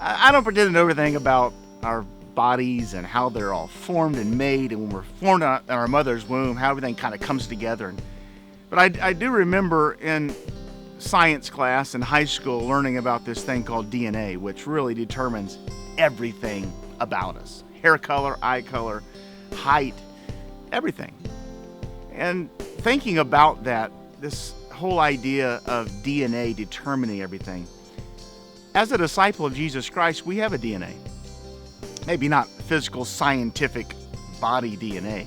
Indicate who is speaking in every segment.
Speaker 1: I don't pretend to know everything about our bodies and how they're all formed and made, and when we're formed in our mother's womb, how everything kind of comes together. But I do remember in science class in high school learning about this thing called DNA, which really determines everything about us: hair color, eye color, height, everything. And thinking about that, this whole idea of DNA determining everything, as a disciple of Jesus Christ, we have a DNA. Maybe not physical, scientific body DNA,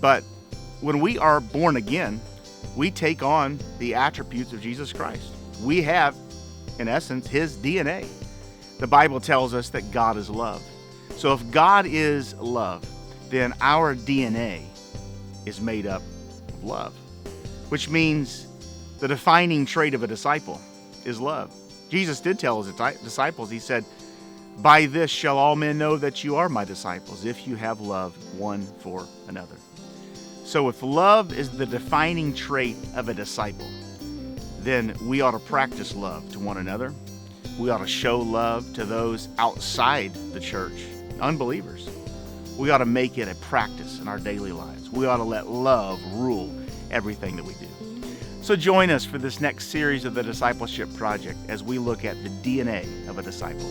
Speaker 1: but when we are born again, we take on the attributes of Jesus Christ. We have, in essence, His DNA. The Bible tells us that God is love. So if God is love, then our DNA is made up of love, which means the defining trait of a disciple is love. Jesus did tell His disciples, He said, "By this shall all men know that you are my disciples, if you have love one for another." So if love is the defining trait of a disciple, then we ought to practice love to one another. We ought to show love to those outside the church, unbelievers. We ought to make it a practice in our daily lives. We ought to let love rule everything that we do. So join us for this next series of the Discipleship Project as we look at the DNA of a disciple.